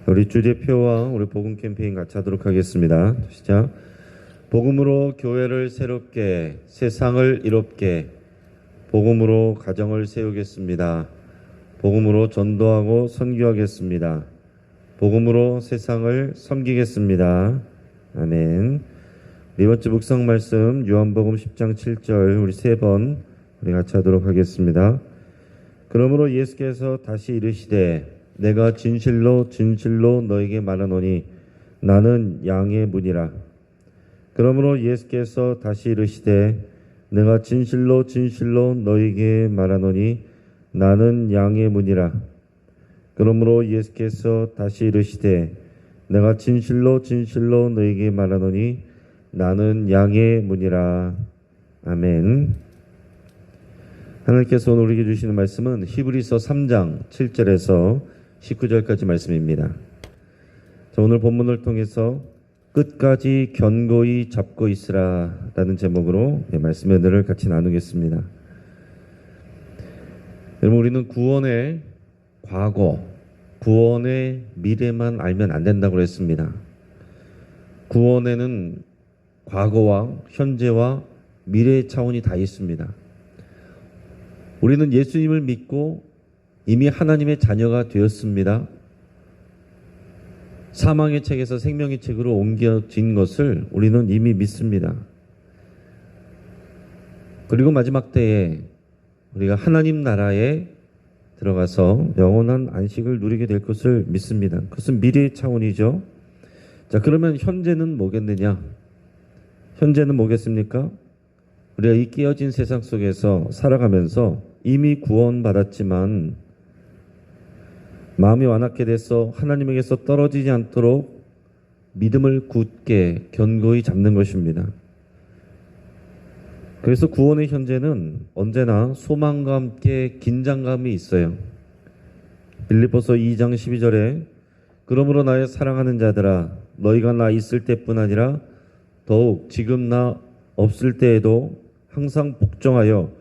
우리 주제표와 우리 복음 캠페인 같이 하도록 하겠습니다. 시작. 복음으로 교회를 새롭게, 세상을 이롭게, 복음으로 가정을 세우겠습니다. 복음으로 전도하고 선교하겠습니다. 복음으로 세상을 섬기겠습니다. 아멘. 네 번째 묵상 말씀 요한복음 10장 7절 우리 세 번 우리 같이 하도록 하겠습니다. 그러므로 예수께서 다시 이르시되 내가 진실로 진실로 너에게 말하노니 나는 양의 문이라. 그러므로 예수께서 다시 이르시되 내가 진실로 진실로 너에게 말하노니 나는 양의 문이라. 그러므로 예수께서 다시 이르시되 내가 진실로 진실로 너에게 말하노니 나는 양의 문이라. 아멘. 하나님께서 오늘 우리에게 주시는 말씀은 히브리서 3장 7절에서 19절까지 말씀입니다. 자, 오늘 본문을 통해서 끝까지 견고히 잡고 있으라 라는 제목으로 말씀의 은혜를 같이 나누겠습니다. 여러분, 우리는 구원의 과거, 구원의 미래만 알면 안 된다고 했습니다. 구원에는 과거와 현재와 미래의 차원이 다 있습니다. 우리는 예수님을 믿고 이미 하나님의 자녀가 되었습니다. 사망의 책에서 생명의 책으로 옮겨진 것을 우리는 이미 믿습니다. 그리고 마지막 때에 우리가 하나님 나라에 들어가서 영원한 안식을 누리게 될 것을 믿습니다. 그것은 미래의 차원이죠. 자, 그러면 현재는 뭐겠느냐? 현재는 뭐겠습니까? 우리가 이 깨어진 세상 속에서 살아가면서 이미 구원받았지만 마음이 완악해 돼서 하나님에게서 떨어지지 않도록 믿음을 굳게 견고히 잡는 것입니다. 그래서 구원의 현재는 언제나 소망과 함께 긴장감이 있어요. 빌립보서 2장 12절에 그러므로 나의 사랑하는 자들아 너희가 나 있을 때뿐 아니라 더욱 지금 나 없을 때에도 항상 복종하여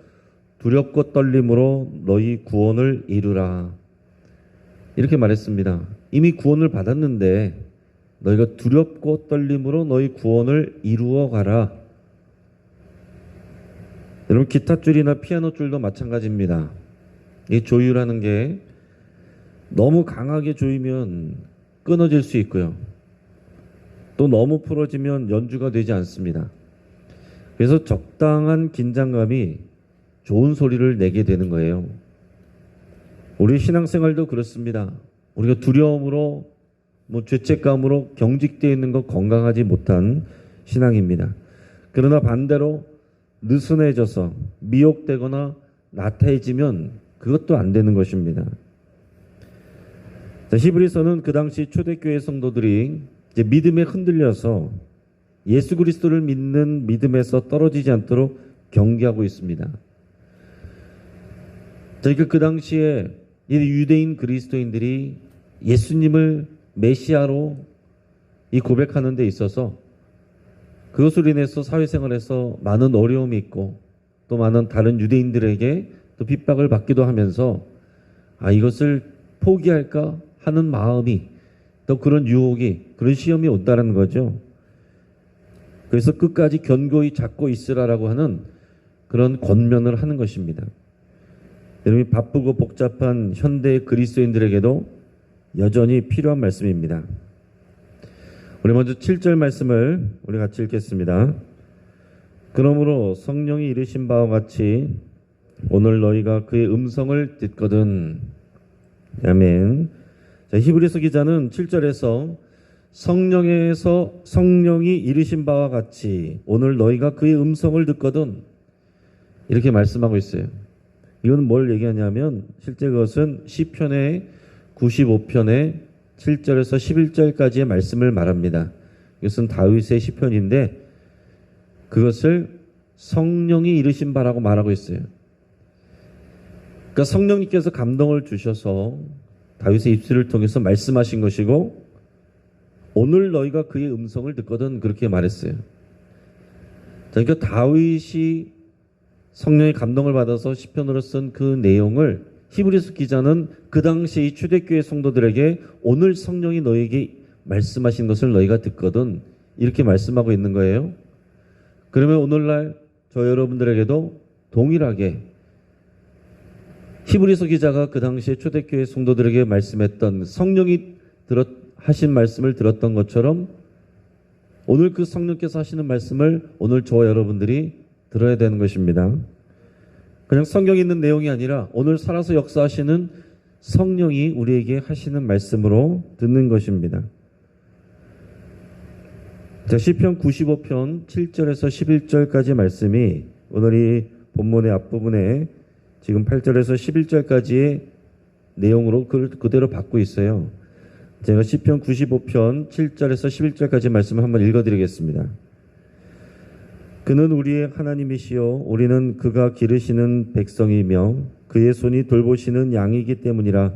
두렵고 떨림으로 너희 구원을 이루라. 이렇게 말했습니다. 이미 구원을 받았는데 너희가 두렵고 떨림으로 너희 구원을 이루어 가라. 여러분, 기타 줄이나 피아노 줄도 마찬가지입니다. 이 조율하는 게 너무 강하게 조이면 끊어질 수 있고요. 또 너무 풀어지면 연주가 되지 않습니다. 그래서 적당한 긴장감이 좋은 소리를 내게 되는 거예요. 우리 신앙생활도 그렇습니다. 우리가 두려움으로 죄책감으로 경직되어 있는 것 건강하지 못한 신앙입니다. 그러나 반대로 느슨해져서 미혹되거나 나태해지면 그것도 안 되는 것입니다. 자, 히브리서는 그 당시 초대교회 성도들이 이제 믿음에 흔들려서 예수 그리스도를 믿는 믿음에서 떨어지지 않도록 경계하고 있습니다. 그러니까 그 당시에 유대인 그리스도인들이 예수님을 메시아로 이 고백하는 데 있어서 그것으로 인해서 사회생활에서 많은 어려움이 있고 또 많은 다른 유대인들에게 또 핍박을 받기도 하면서 이것을 포기할까 하는 마음이 또 그런 유혹이 그런 시험이 온다는 거죠. 그래서 끝까지 견고히 잡고 있으라라고 하는 그런 권면을 하는 것입니다. 여러분이 바쁘고 복잡한 현대 그리스도인들에게도 여전히 필요한 말씀입니다. 우리 먼저 7절 말씀을 우리 같이 읽겠습니다. 그러므로 성령이 이르신 바와 같이 오늘 너희가 그의 음성을 듣거든. 아멘. 자, 히브리서 기자는 7절에서 성령이 이르신 바와 같이 오늘 너희가 그의 음성을 듣거든 이렇게 말씀하고 있어요. 이건 뭘 얘기하냐면 실제 그것은 시편의 95편의 7절에서 11절까지의 말씀을 말합니다. 이것은 다윗의 시편인데 그것을 성령이 이르신 바라고 말하고 있어요. 그러니까 성령님께서 감동을 주셔서 다윗의 입술을 통해서 말씀하신 것이고 오늘 너희가 그의 음성을 듣거든 그렇게 말했어요. 그러니까 다윗이 성령의 감동을 받아서 시편으로 쓴 그 내용을 히브리서 기자는 그 당시 이 초대교회 성도들에게 오늘 성령이 너에게 말씀하신 것을 너희가 듣거든 이렇게 말씀하고 있는 거예요. 그러면 오늘날 저 여러분들에게도 동일하게 히브리서 기자가 그 당시에 초대교회 성도들에게 말씀했던 성령이 하신 말씀을 들었던 것처럼 오늘 그 성령께서 하시는 말씀을 오늘 저와 여러분들이 들어야 되는 것입니다. 그냥 성경에 있는 내용이 아니라 오늘 살아서 역사하시는 성령이 우리에게 하시는 말씀으로 듣는 것입니다. 자, 시편 95편 7절에서 11절까지 말씀이 오늘 이 본문의 앞부분에 지금 8절에서 11절까지의 내용으로 그대로 받고 있어요. 제가 시편 95편 7절에서 11절까지 말씀을 한번 읽어드리겠습니다. 그는 우리의 하나님이시요 우리는 그가 기르시는 백성이며 그의 손이 돌보시는 양이기 때문이라.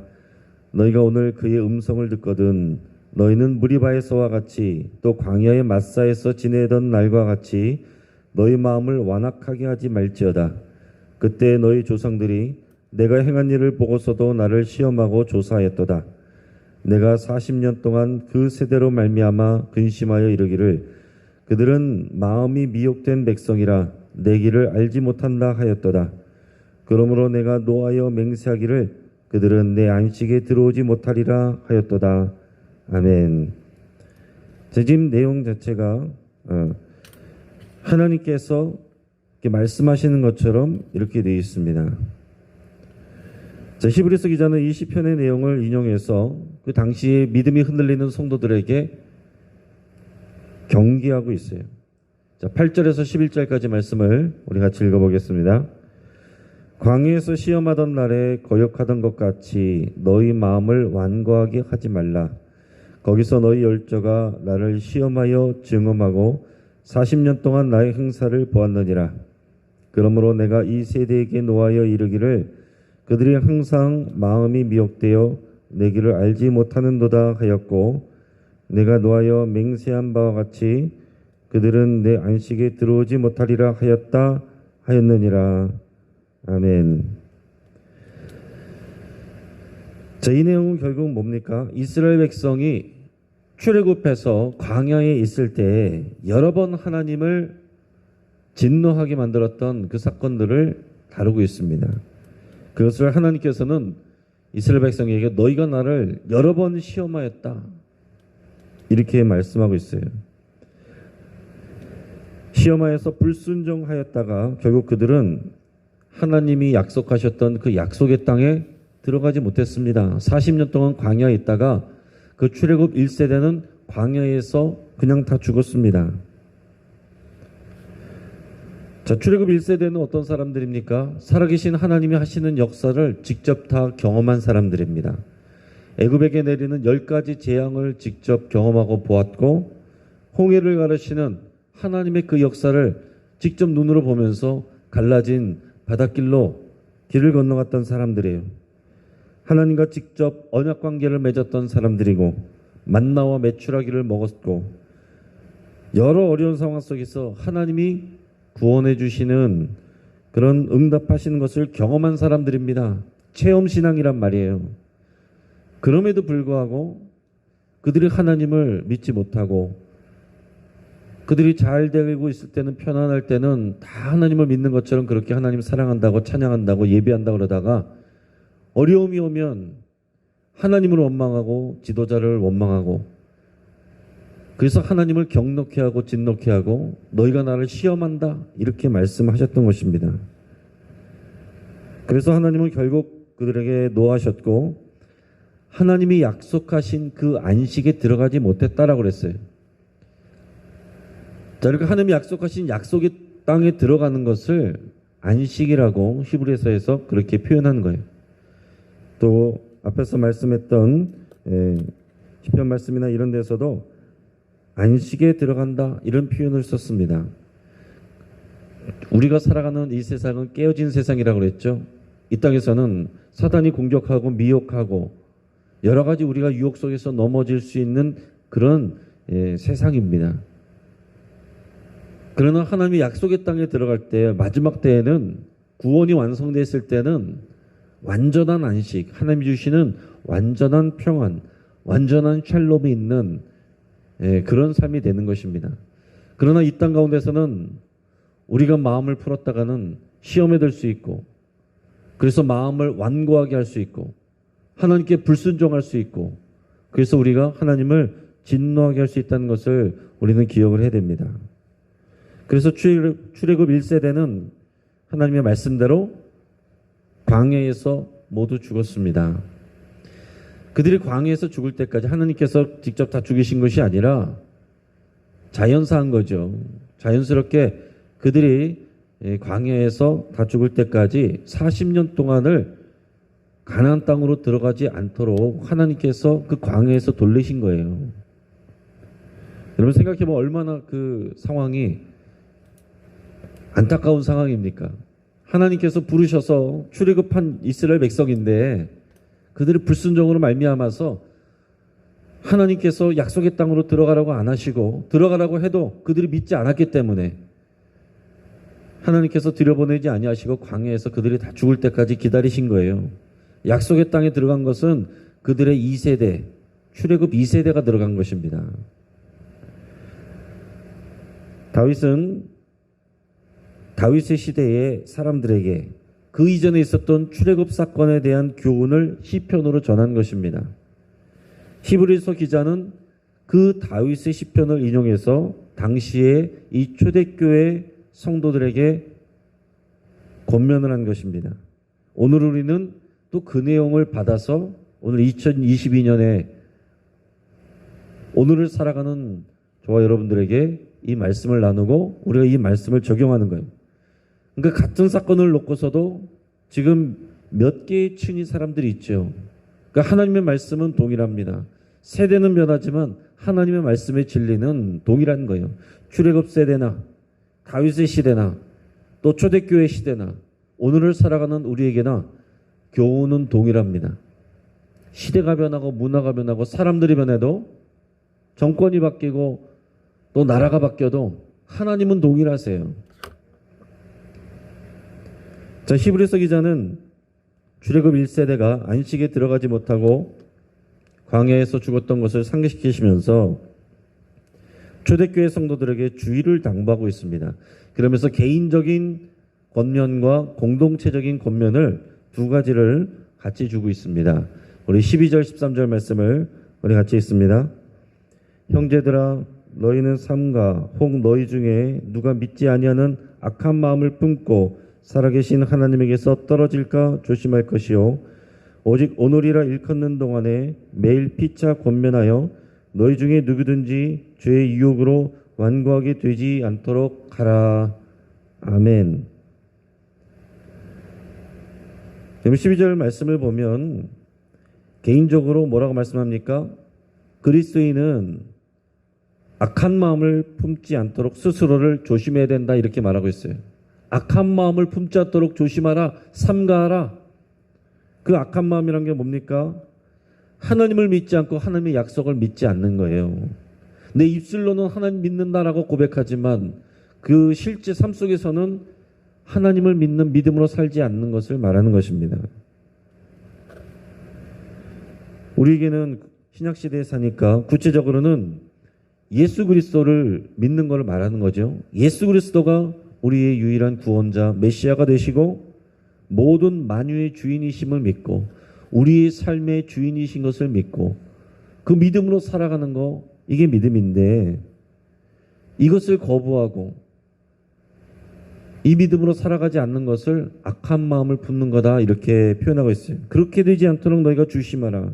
너희가 오늘 그의 음성을 듣거든 너희는 무리바에서와 같이 또 광야의 마사에서 지내던 날과 같이 너희 마음을 완악하게 하지 말지어다. 그때 너희 조상들이 내가 행한 일을 보고서도 나를 시험하고 조사하였도다. 내가 40년 동안 그 세대로 말미암아 근심하여 이르기를 그들은 마음이 미혹된 백성이라 내 길을 알지 못한다 하였도다. 그러므로 내가 노하여 맹세하기를 그들은 내 안식에 들어오지 못하리라 하였도다. 아멘. 지금 내용 자체가 하나님께서 이렇게 말씀하시는 것처럼 이렇게 되어 있습니다. 자, 히브리서 기자는 이 시편의 내용을 인용해서 그 당시에 믿음이 흔들리는 성도들에게 경계하고 있어요. 자, 8절에서 11절까지 말씀을 우리 같이 읽어보겠습니다. 광야에서 시험하던 날에 거역하던 것 같이 너희 마음을 완고하게 하지 말라. 거기서 너희 열조가 나를 시험하여 증험하고 40년 동안 나의 행사를 보았느니라. 그러므로 내가 이 세대에게 노하여 이르기를 그들이 항상 마음이 미혹되어 내 길을 알지 못하는도다 하였고 내가 노하여 맹세한 바와 같이 그들은 내 안식에 들어오지 못하리라 하였다 하였느니라. 아멘. 자, 이 내용은 결국 뭡니까? 이스라엘 백성이 출애굽해서 광야에 있을 때 여러 번 하나님을 진노하게 만들었던 그 사건들을 다루고 있습니다. 그것을 하나님께서는 이스라엘 백성에게 너희가 나를 여러 번 시험하였다 이렇게 말씀하고 있어요. 시험하여서 불순종하였다가 결국 그들은 하나님이 약속하셨던 그 약속의 땅에 들어가지 못했습니다. 40년 동안 광야에 있다가 그 출애굽 1세대는 광야에서 그냥 다 죽었습니다. 자, 출애굽 1세대는 어떤 사람들입니까? 살아계신 하나님이 하시는 역사를 직접 다 경험한 사람들입니다. 애굽에게 내리는 10가지 재앙을 직접 경험하고 보았고 홍해를 가르시는 하나님의 그 역사를 직접 눈으로 보면서 갈라진 바닷길로 길을 건너갔던 사람들이에요. 하나님과 직접 언약관계를 맺었던 사람들이고 만나와 메추라기를 먹었고 여러 어려운 상황 속에서 하나님이 구원해 주시는 그런 응답하시는 것을 경험한 사람들입니다. 체험신앙이란 말이에요. 그럼에도 불구하고 그들이 하나님을 믿지 못하고 그들이 잘 되고 있을 때는 편안할 때는 다 하나님을 믿는 것처럼 그렇게 하나님 사랑한다고 찬양한다고 예배한다고 그러다가 어려움이 오면 하나님을 원망하고 지도자를 원망하고 그래서 하나님을 경노케 하고 진노케 하고 너희가 나를 시험한다 이렇게 말씀하셨던 것입니다. 그래서 하나님은 결국 그들에게 노하셨고 하나님이 약속하신 그 안식에 들어가지 못했다라고 그랬어요. 자, 이렇게 하나님이 약속하신 약속의 땅에 들어가는 것을 안식이라고 히브리서에서 그렇게 표현한 거예요. 또 앞에서 말씀했던 시편 말씀이나 이런 데서도 안식에 들어간다 이런 표현을 썼습니다. 우리가 살아가는 이 세상은 깨어진 세상이라고 그랬죠. 이 땅에서는 사단이 공격하고 미혹하고 여러 가지 우리가 유혹 속에서 넘어질 수 있는 그런 세상입니다. 그러나 하나님이 약속의 땅에 들어갈 때 마지막 때에는 구원이 완성됐을 때는 완전한 안식, 하나님이 주시는 완전한 평안, 완전한 샬롬이 있는 그런 삶이 되는 것입니다. 그러나 이 땅 가운데서는 우리가 마음을 풀었다가는 시험에 들 수 있고, 그래서 마음을 완고하게 할 수 있고, 하나님께 불순종할 수 있고, 그래서 우리가 하나님을 진노하게 할 수 있다는 것을 우리는 기억을 해야 됩니다. 그래서 출애굽 1세대는 하나님의 말씀대로 광야에서 모두 죽었습니다. 그들이 광야에서 죽을 때까지 하나님께서 직접 다 죽이신 것이 아니라 자연사한 거죠. 자연스럽게 그들이 광야에서 다 죽을 때까지 40년 동안을 가나안 땅으로 들어가지 않도록 하나님께서 그 광야에서 돌리신 거예요. 여러분 생각해보면 얼마나 그 상황이 안타까운 상황입니까? 하나님께서 부르셔서 출애굽한 이스라엘 백성인데 그들의 불순종으로 말미암아서 하나님께서 약속의 땅으로 들어가라고 안 하시고, 들어가라고 해도 그들이 믿지 않았기 때문에 하나님께서 들여보내지 아니하시고 광야에서 그들이 다 죽을 때까지 기다리신 거예요. 약속의 땅에 들어간 것은 그들의 2세대, 출애굽 2세대가 들어간 것입니다. 다윗의 시대의 사람들에게 그 이전에 있었던 출애굽 사건에 대한 교훈을 시편으로 전한 것입니다. 히브리서 기자는 그 다윗의 시편을 인용해서 당시에 이 초대교회 성도들에게 권면을 한 것입니다. 오늘 우리는 또 그 내용을 받아서 오늘 2022년에 오늘을 살아가는 저와 여러분들에게 이 말씀을 나누고 우리가 이 말씀을 적용하는 거예요. 그러니까 같은 사건을 놓고서도 지금 몇 개의 층의 사람들이 있죠. 그러니까 하나님의 말씀은 동일합니다. 세대는 변하지만 하나님의 말씀의 진리는 동일한 거예요. 출애굽 세대나 다윗의 시대나 또 초대교회 시대나 오늘을 살아가는 우리에게나 교훈은 동일합니다. 시대가 변하고 문화가 변하고 사람들이 변해도 정권이 바뀌고 또 나라가 바뀌어도 하나님은 동일하세요. 자, 히브리서 기자는 출애굽 1세대가 안식에 들어가지 못하고 광야에서 죽었던 것을 상기시키시면서 초대교회 성도들에게 주의를 당부하고 있습니다. 그러면서 개인적인 권면과 공동체적인 권면을 두 가지를 같이 주고 있습니다. 우리 12절 13절 말씀을 우리 같이 읽습니다. 형제들아 너희는 삼가 혹 너희 중에 누가 믿지 아니하는 악한 마음을 품고 살아계신 하나님에게서 떨어질까 조심할 것이요 오직 오늘이라 일컫는 동안에 매일 피차 권면하여 너희 중에 누구든지 죄의 유혹으로 완고하게 되지 않도록 하라. 아멘. 12절 말씀을 보면 개인적으로 뭐라고 말씀합니까? 그리스도인은 악한 마음을 품지 않도록 스스로를 조심해야 된다 이렇게 말하고 있어요. 악한 마음을 품지 않도록 조심하라, 삼가하라. 그 악한 마음이란 게 뭡니까? 하나님을 믿지 않고 하나님의 약속을 믿지 않는 거예요. 내 입술로는 하나님 믿는다라고 고백하지만 그 실제 삶 속에서는 하나님을 믿는 믿음으로 살지 않는 것을 말하는 것입니다. 우리에게는 신약시대에 사니까 구체적으로는 예수 그리스도를 믿는 걸 말하는 거죠. 예수 그리스도가 우리의 유일한 구원자 메시아가 되시고 모든 만유의 주인이심을 믿고 우리의 삶의 주인이신 것을 믿고 그 믿음으로 살아가는 거, 이게 믿음인데 이것을 거부하고 이 믿음으로 살아가지 않는 것을 악한 마음을 품는 거다 이렇게 표현하고 있어요. 그렇게 되지 않도록 너희가 조심하라.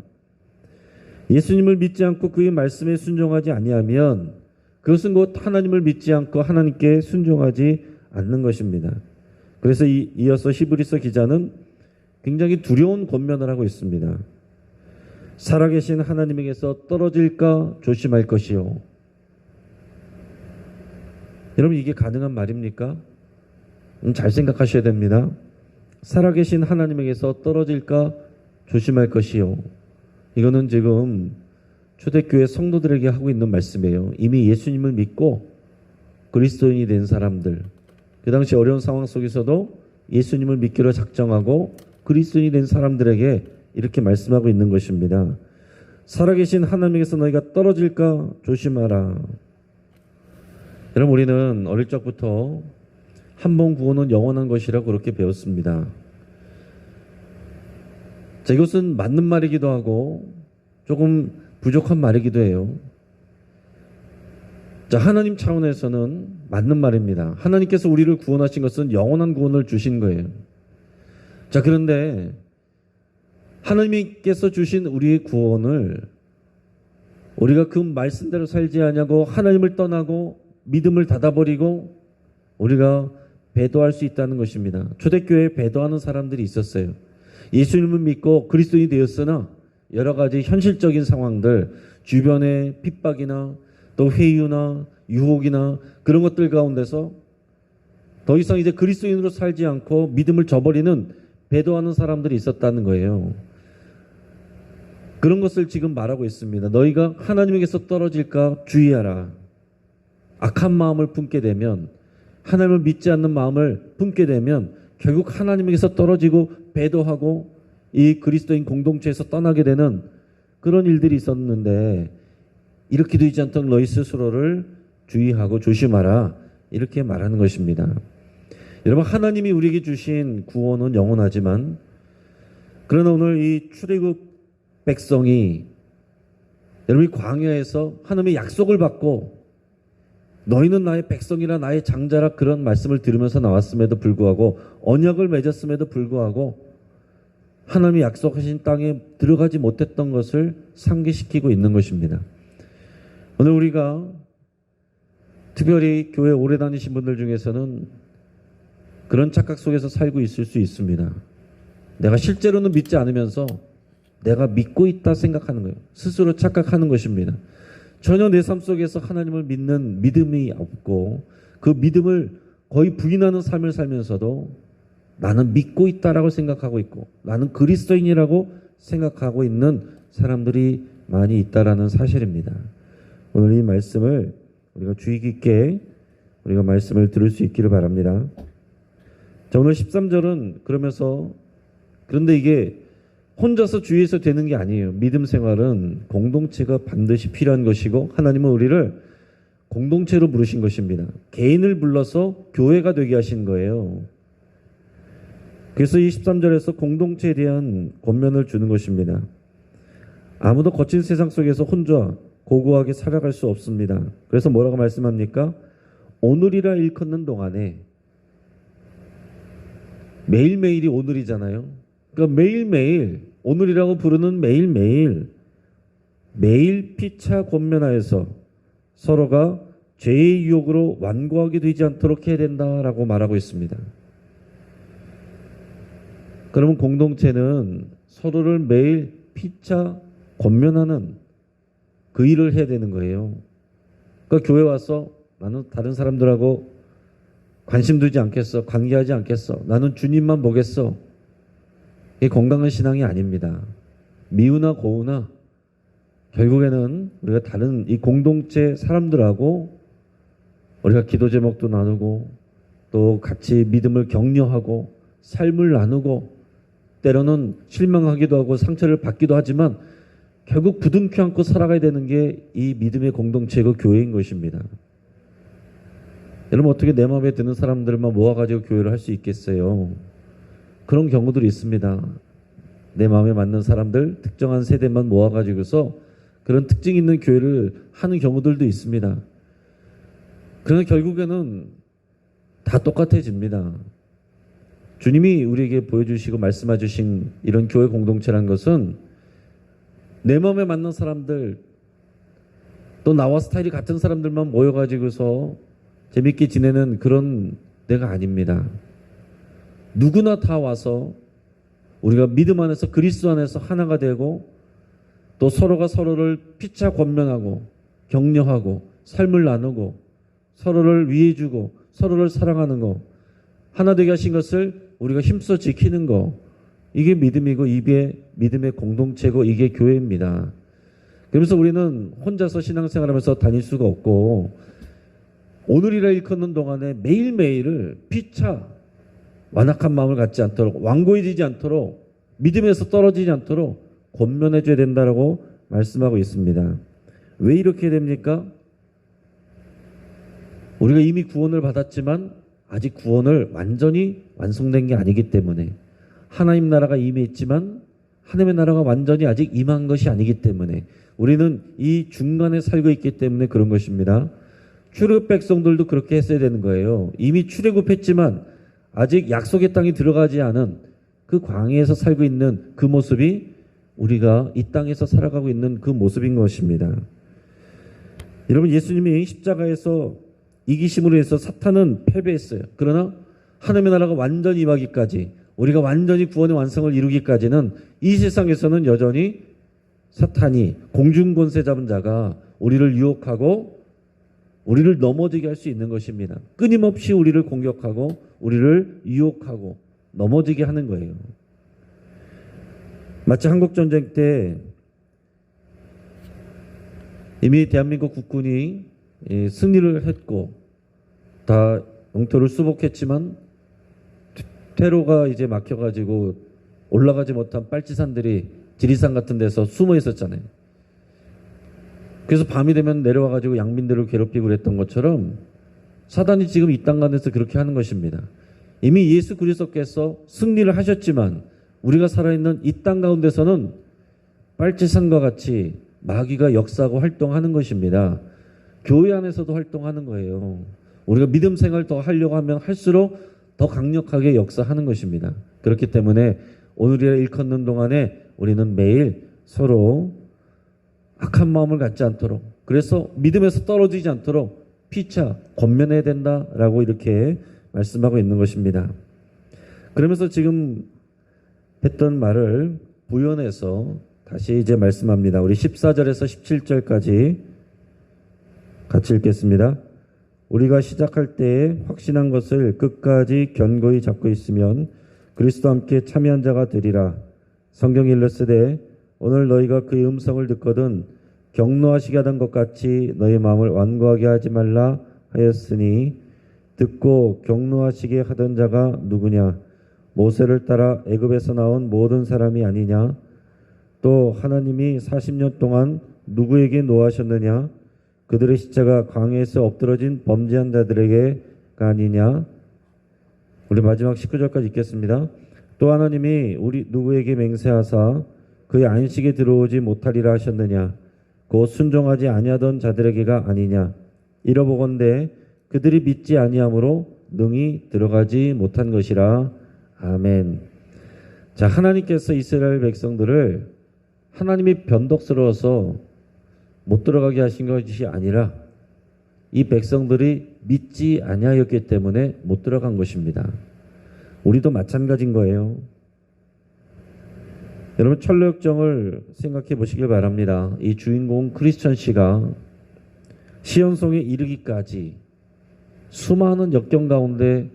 예수님을 믿지 않고 그의 말씀에 순종하지 아니하면 그것은 곧 하나님을 믿지 않고 하나님께 순종하지 않는 것입니다. 그래서 이어서 히브리서 기자는 굉장히 두려운 권면을 하고 있습니다. 살아계신 하나님에게서 떨어질까 조심할 것이요. 여러분 이게 가능한 말입니까? 잘 생각하셔야 됩니다. 살아계신 하나님에게서 떨어질까 조심할 것이요. 이거는 지금 초대교회 성도들에게 하고 있는 말씀이에요. 이미 예수님을 믿고 그리스도인이 된 사람들, 그 당시 어려운 상황 속에서도 예수님을 믿기로 작정하고 그리스도인이 된 사람들에게 이렇게 말씀하고 있는 것입니다. 살아계신 하나님에게서 너희가 떨어질까 조심하라. 여러분, 우리는 어릴 적부터 한 번 구원은 영원한 것이라고 그렇게 배웠습니다. 자, 이것은 맞는 말이기도 하고 조금 부족한 말이기도 해요. 자, 하나님 차원에서는 맞는 말입니다. 하나님께서 우리를 구원하신 것은 영원한 구원을 주신 거예요. 자, 그런데 하나님께서 주신 우리의 구원을 우리가 그 말씀대로 살지 않냐고 하나님을 떠나고 믿음을 닫아버리고 우리가 배도할 수 있다는 것입니다. 초대교회에 배도하는 사람들이 있었어요. 예수님을 믿고 그리스도인이 되었으나 여러 가지 현실적인 상황들, 주변의 핍박이나 또 회유나 유혹이나 그런 것들 가운데서 더 이상 이제 그리스도인으로 살지 않고 믿음을 저버리는 배도하는 사람들이 있었다는 거예요. 그런 것을 지금 말하고 있습니다. 너희가 하나님에게서 떨어질까 주의하라. 악한 마음을 품게 되면, 하나님을 믿지 않는 마음을 품게 되면 결국 하나님에게서 떨어지고 배도하고 이 그리스도인 공동체에서 떠나게 되는 그런 일들이 있었는데, 이렇게 되지 않도록 너희 스스로를 주의하고 조심하라, 이렇게 말하는 것입니다. 여러분, 하나님이 우리에게 주신 구원은 영원하지만, 그러나 오늘 이 출애굽 백성이 여러분이 광야에서 하나님의 약속을 받고 너희는 나의 백성이라 나의 장자라 그런 말씀을 들으면서 나왔음에도 불구하고, 언약을 맺었음에도 불구하고 하나님이 약속하신 땅에 들어가지 못했던 것을 상기시키고 있는 것입니다. 오늘 우리가 특별히 교회 오래 다니신 분들 중에서는 그런 착각 속에서 살고 있을 수 있습니다. 내가 실제로는 믿지 않으면서 내가 믿고 있다 생각하는 거예요. 스스로 착각하는 것입니다. 전혀 내 삶 속에서 하나님을 믿는 믿음이 없고 그 믿음을 거의 부인하는 삶을 살면서도 나는 믿고 있다라고 생각하고 있고 나는 그리스도인이라고 생각하고 있는 사람들이 많이 있다라는 사실입니다. 오늘 이 말씀을 우리가 주의 깊게 우리가 말씀을 들을 수 있기를 바랍니다. 자, 오늘 13절은 그러면서, 그런데 이게 혼자서 주위에서 되는 게 아니에요. 믿음 생활은 공동체가 반드시 필요한 것이고 하나님은 우리를 공동체로 부르신 것입니다. 개인을 불러서 교회가 되게 하신 거예요. 그래서 이 13절에서 공동체에 대한 권면을 주는 것입니다. 아무도 거친 세상 속에서 혼자 고고하게 살아갈 수 없습니다. 그래서 뭐라고 말씀합니까? 오늘이라 일컫는 동안에, 매일매일이 오늘이잖아요. 그러니까 매일매일, 오늘이라고 부르는 매일매일, 매일 피차 권면하여서 서로가 죄의 유혹으로 완고하게 되지 않도록 해야 된다라고 말하고 있습니다. 그러면 공동체는 서로를 매일 피차 권면하는 그 일을 해야 되는 거예요. 그러니까 교회 와서 나는 다른 사람들하고 관심 두지 않겠어, 관계하지 않겠어, 나는 주님만 보겠어, 이게 건강한 신앙이 아닙니다. 미우나 고우나 결국에는 우리가 다른 이 공동체 사람들하고 우리가 기도 제목도 나누고 또 같이 믿음을 격려하고 삶을 나누고 때로는 실망하기도 하고 상처를 받기도 하지만 결국 부둥켜 안고 살아가야 되는 게 이 믿음의 공동체고 교회인 것입니다. 여러분, 어떻게 내 마음에 드는 사람들만 모아가지고 교회를 할 수 있겠어요? 그런 경우들이 있습니다. 내 마음에 맞는 사람들, 특정한 세대만 모아가지고서 그런 특징 있는 교회를 하는 경우들도 있습니다. 그러나 결국에는 다 똑같아집니다. 주님이 우리에게 보여주시고 말씀해 주신 이런 교회 공동체라는 것은 내 마음에 맞는 사람들, 또 나와 스타일이 같은 사람들만 모여가지고서 재밌게 지내는 그런 데가 아닙니다. 누구나 다 와서 우리가 믿음 안에서 그리스도 안에서 하나가 되고 또 서로가 서로를 피차 권면하고 격려하고 삶을 나누고 서로를 위해주고 서로를 사랑하는 거, 하나 되게 하신 것을 우리가 힘써 지키는 거, 이게 믿음이고 이게 믿음의 공동체고 이게 교회입니다. 그러면서 우리는 혼자서 신앙생활하면서 다닐 수가 없고 오늘이라 일컫는 동안에 매일매일을 피차 완악한 마음을 갖지 않도록, 완고해지지 않도록, 믿음에서 떨어지지 않도록 권면해 줘야 된다라고 말씀하고 있습니다. 왜 이렇게 됩니까? 우리가 이미 구원을 받았지만 아직 구원을 완전히 완성된 게 아니기 때문에, 하나님 나라가 이미 있지만 하나님의 나라가 완전히 아직 임한 것이 아니기 때문에, 우리는 이 중간에 살고 있기 때문에 그런 것입니다. 출애굽 백성들도 그렇게 했어야 되는 거예요. 이미 출애굽했지만 아직 약속의 땅에 들어가지 않은 그 광야에서 살고 있는 그 모습이 우리가 이 땅에서 살아가고 있는 그 모습인 것입니다. 여러분, 예수님이 십자가에서 이기심으로 해서 사탄은 패배했어요. 그러나 하나님의 나라가 완전히 임하기까지, 우리가 완전히 구원의 완성을 이루기까지는 이 세상에서는 여전히 사탄이, 공중권세 잡은 자가 우리를 유혹하고 우리를 넘어지게 할 수 있는 것입니다. 끊임없이 우리를 공격하고 우리를 유혹하고 넘어지게 하는 거예요. 마치 한국전쟁 때 이미 대한민국 국군이 승리를 했고 다 영토를 수복했지만 퇴로가 이제 막혀가지고 올라가지 못한 빨치산들이 지리산 같은 데서 숨어 있었잖아요. 그래서 밤이 되면 내려와가지고 양민들을 괴롭히고 그랬던 것처럼 사단이 지금 이 땅 가운데서 그렇게 하는 것입니다. 이미 예수 그리스도께서 승리를 하셨지만 우리가 살아있는 이 땅 가운데서는 빨치산과 같이 마귀가 역사하고 활동하는 것입니다. 교회 안에서도 활동하는 거예요. 우리가 믿음 생활을 더 하려고 하면 할수록 더 강력하게 역사하는 것입니다. 그렇기 때문에 오늘이라 일컫는 동안에 우리는 매일 서로 악한 마음을 갖지 않도록, 그래서 믿음에서 떨어지지 않도록 피차 권면해야 된다라고 이렇게 말씀하고 있는 것입니다. 그러면서 지금 했던 말을 부연해서 다시 이제 말씀합니다. 우리 14절에서 17절까지 같이 읽겠습니다. 우리가 시작할 때에 확신한 것을 끝까지 견고히 잡고 있으면 그리스도와 함께 참여한 자가 되리라. 성경이 일렀으되 오늘 너희가 그의 음성을 듣거든 격노하시게 하던 것 같이 너희 마음을 완고하게 하지 말라 하였으니, 듣고 격노하시게 하던 자가 누구냐? 모세를 따라 애굽에서 나온 모든 사람이 아니냐? 또 하나님이 40년 동안 누구에게 노하셨느냐? 그들의 시체가 광야에서 엎드러진 범죄한 자들에게가 아니냐? 우리 마지막 19절까지 읽겠습니다. 또 하나님이 우리 누구에게 맹세하사 그의 안식에 들어오지 못하리라 하셨느냐? 곧 순종하지 아니하던 자들에게가 아니냐? 이러보건대 그들이 믿지 아니함으로 능히 들어가지 못한 것이라. 아멘. 자, 하나님께서 이스라엘 백성들을 하나님이 변덕스러워서 못 들어가게 하신 것이 아니라 이 백성들이 믿지 아니하였기 때문에 못 들어간 것입니다. 우리도 마찬가지인 거예요. 여러분, 철로역정을 생각해 보시길 바랍니다. 이 주인공 크리스천 씨가 시온성에 이르기까지 수많은 역경 가운데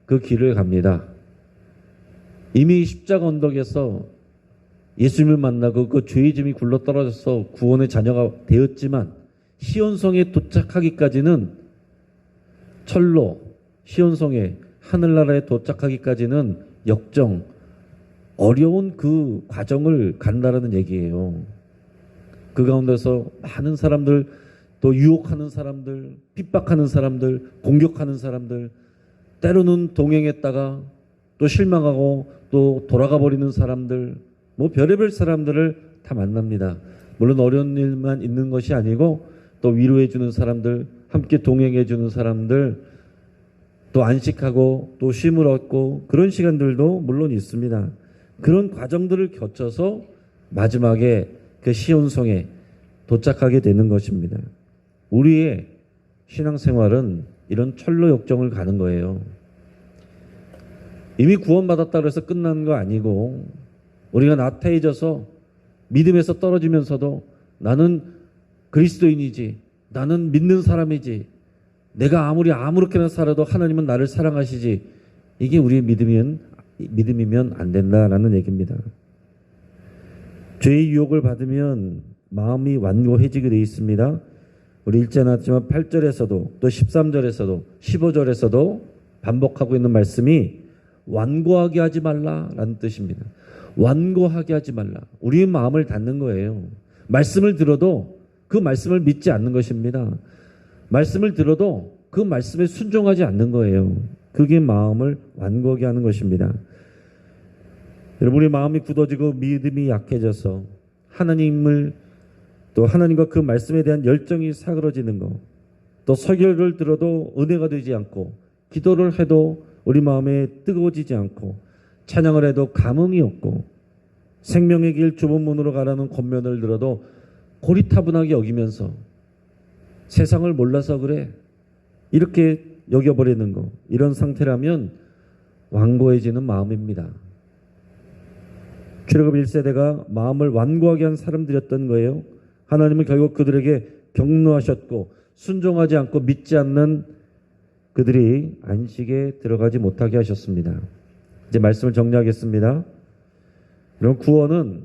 그 길을 갑니다. 이미 십자가 언덕에서 예수님을 만나고 그 죄의 짐이 굴러떨어져서 구원의 자녀가 되었지만 시온성에 도착하기까지는, 철로 시온성에 하늘나라에 도착하기까지는 역정, 어려운 그 과정을 간다라는 얘기예요. 그 가운데서 많은 사람들, 또 유혹하는 사람들, 핍박하는 사람들, 공격하는 사람들, 때로는 동행했다가 또 실망하고 또 돌아가 버리는 사람들, 뭐 별의별 사람들을 다 만납니다. 물론 어려운 일만 있는 것이 아니고 또 위로해 주는 사람들, 함께 동행해 주는 사람들, 또 안식하고 또 쉼을 얻고 그런 시간들도 물론 있습니다. 그런 과정들을 거쳐서 마지막에 그 시온성에 도착하게 되는 것입니다. 우리의 신앙생활은 이런 철로 역정을 가는 거예요. 이미 구원받았다고 해서 끝나는 거 아니고, 우리가 나태해져서 믿음에서 떨어지면서도 나는 그리스도인이지, 나는 믿는 사람이지, 내가 아무리 아무렇게나 살아도 하나님은 나를 사랑하시지, 이게 우리의 믿음이면 안 된다라는 얘기입니다. 죄의 유혹을 받으면 마음이 완고해지게 되어 있습니다. 우리 읽지 않았지만 8절에서도 또 13절에서도 15절에서도 반복하고 있는 말씀이 완고하게 하지 말라라는 뜻입니다. 완고하게 하지 말라. 우리의 마음을 닫는 거예요. 말씀을 들어도 그 말씀을 믿지 않는 것입니다. 말씀을 들어도 그 말씀에 순종하지 않는 거예요. 그게 마음을 완고하게 하는 것입니다. 여러분, 우리 마음이 굳어지고 믿음이 약해져서 하나님을 또 하나님과 그 말씀에 대한 열정이 사그러지는 것, 또 설교를 들어도 은혜가 되지 않고 기도를 해도 우리 마음에 뜨거워지지 않고 찬양을 해도 감흥이 없고 생명의 길 좁은 문으로 가라는 권면을 들어도 고리타분하게 여기면서 세상을 몰라서 그래 이렇게 여겨버리는 것, 이런 상태라면 완고해지는 마음입니다. 출애굽 1세대가 마음을 완고하게 한 사람들이었던 거예요. 하나님은 결국 그들에게 격노하셨고 순종하지 않고 믿지 않는 그들이 안식에 들어가지 못하게 하셨습니다. 이제 말씀을 정리하겠습니다. 이런 구원은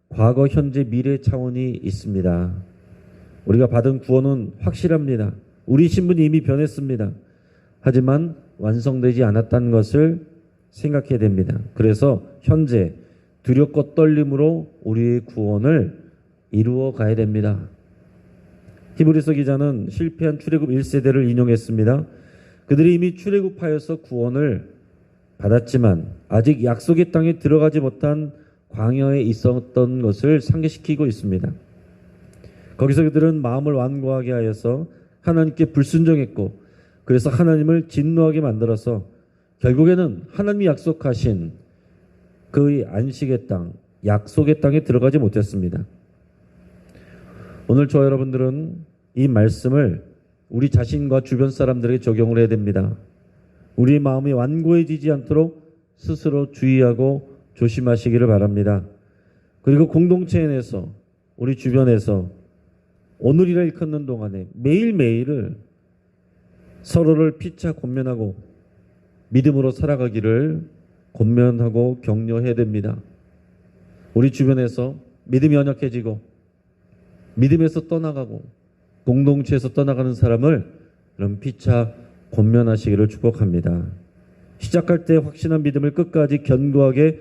과거, 현재, 미래 차원이 있습니다. 우리가 받은 구원은 확실합니다. 우리 신분이 이미 변했습니다. 하지만 완성되지 않았다는 것을 생각해야 됩니다. 그래서 현재 두렵고 떨림으로 우리의 구원을 이루어 가야 됩니다. 히브리서 기자는 실패한 출애굽 1세대를 인용했습니다. 그들이 이미 출애굽하여서 구원을 받았지만 아직 약속의 땅에 들어가지 못한 광야에 있었던 것을 상기시키고 있습니다. 거기서 그들은 마음을 완고하게 하여서 하나님께 불순종했고 그래서 하나님을 진노하게 만들어서 결국에는 하나님이 약속하신 그의 안식의 땅, 약속의 땅에 들어가지 못했습니다. 오늘 저와 여러분들은 이 말씀을 우리 자신과 주변 사람들에게 적용을 해야 됩니다. 우리의 마음이 완고해지지 않도록 스스로 주의하고 조심하시기를 바랍니다. 그리고 공동체 내에서 우리 주변에서 오늘이라 일컫는 동안에 매일매일을 서로를 피차 권면하고 믿음으로 살아가기를 권면하고 격려해야 됩니다. 우리 주변에서 믿음이 연약해지고 믿음에서 떠나가고 공동체에서 떠나가는 사람을 그럼 피차 권면하시기를 축복합니다. 시작할 때 확신한 믿음을 끝까지 견고하게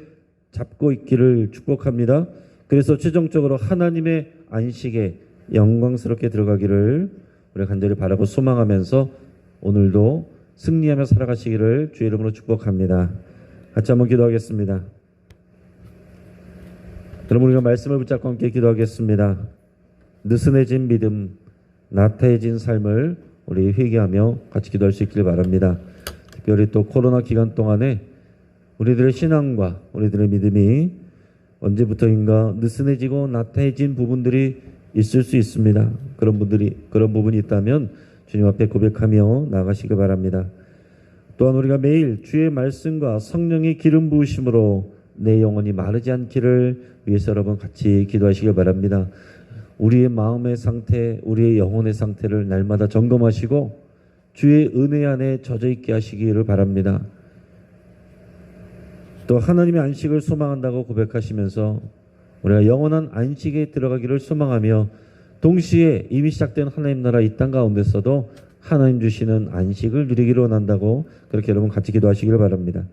잡고 있기를 축복합니다. 그래서 최종적으로 하나님의 안식에 영광스럽게 들어가기를 우리 간절히 바라고 소망하면서 오늘도 승리하며 살아가시기를 주의 이름으로 축복합니다. 같이 한번 기도하겠습니다. 여러분, 우리가 말씀을 붙잡고 함께 기도하겠습니다. 느슨해진 믿음, 나태해진 삶을 우리 회개하며 같이 기도할 수 있길 바랍니다. 특별히 또 코로나 기간 동안에 우리들의 신앙과 우리들의 믿음이 언제부터인가 느슨해지고 나태해진 부분들이 있을 수 있습니다. 그런 부분이 있다면 주님 앞에 고백하며 나아가시기 바랍니다. 또한 우리가 매일 주의 말씀과 성령의 기름 부으심으로 내 영혼이 마르지 않기를 위해서 여러분 같이 기도하시기 바랍니다. 우리의 마음의 상태, 우리의 영혼의 상태를 날마다 점검하시고 주의 은혜 안에 젖어 있게 하시기를 바랍니다. 또 하나님의 안식을 소망한다고 고백하시면서 우리가 영원한 안식에 들어가기를 소망하며 동시에 이미 시작된 하나님 나라 이 땅 가운데서도 하나님 주시는 안식을 누리기를 원한다고 그렇게 여러분 같이 기도하시기를 바랍니다.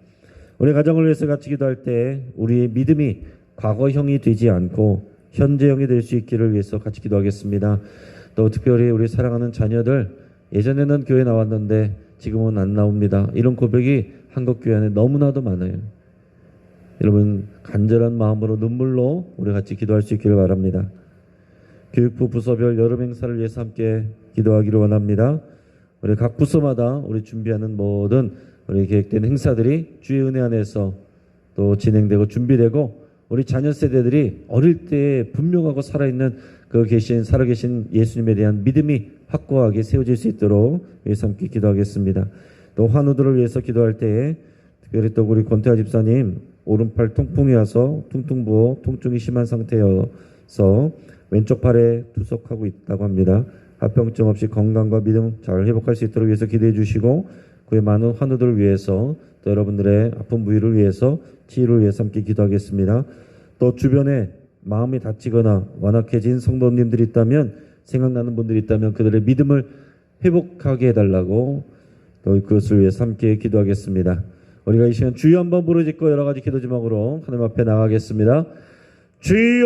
우리 가정을 위해서 같이 기도할 때 우리의 믿음이 과거형이 되지 않고 현재형이 될 수 있기를 위해서 같이 기도하겠습니다. 또 특별히 우리 사랑하는 자녀들, 예전에는 교회 나왔는데 지금은 안 나옵니다. 이런 고백이 한국교회 안에 너무나도 많아요. 여러분, 간절한 마음으로 눈물로 우리 같이 기도할 수 있기를 바랍니다. 교육부 부서별 여름 행사를 위해서 함께 기도하기를 원합니다. 우리 각 부서마다 우리 준비하는 모든 우리 계획된 행사들이 주의 은혜 안에서 또 진행되고 준비되고 우리 자녀 세대들이 어릴 때 분명하고 살아있는 살아계신 예수님에 대한 믿음이 확고하게 세워질 수 있도록 위해서 함께 기도하겠습니다. 또 환우들을 위해서 기도할 때에 특별히 또 우리 권태하 집사님 오른팔 통풍이 와서 퉁퉁 부어 통증이 심한 상태여서 왼쪽 팔에 투석하고 있다고 합니다. 합병증 없이 건강과 믿음 잘 회복할 수 있도록 위해서 기도해 주시고 그의 많은 환우들을 위해서 또 여러분들의 아픈 부위를 위해서 치유를 위해서 함께 기도하겠습니다. 또 주변에 마음이 다치거나 완악해진 성도님들이 있다면 생각나는 분들이 있다면 그들의 믿음을 회복하게 해달라고 또 그것을 위해서 함께 기도하겠습니다. 우리가 이 시간 주여 한번 부르짖고 여러 가지 기도 제목으로 하나님 앞에 나가겠습니다. 주여